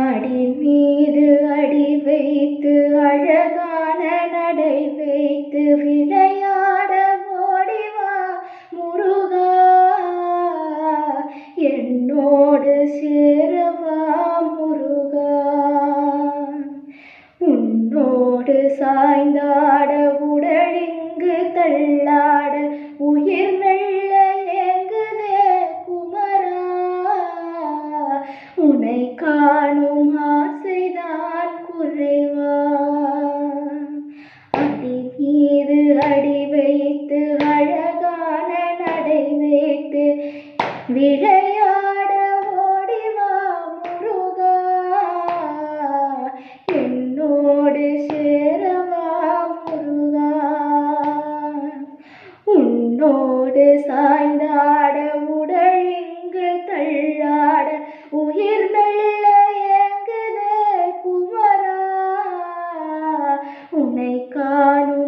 அடி மீது அடி வைத்து அழகான நடை வைத்து விளையாட ஓடிவா முருகா, என்னோடு சேரவா முருகா. உன்னோடு சாய்ந்தாட உடலிங்கு தள்ளாட உயிர் மெல்ல ஏங்குதே குமரா, உனை காணும் ஆசைதான் குறைவா. அடி மீது அடி வைத்து அழகான நடை வைத்து விளையாட ஓடிவா முருகா, என்னோடு சேரவா முருகா. உன்னோடு சாய்ந்தாட உடல் இங்கு தள்ளாட உயிர் மெல்ல ஏங்குதே குமரா, உனை காணும்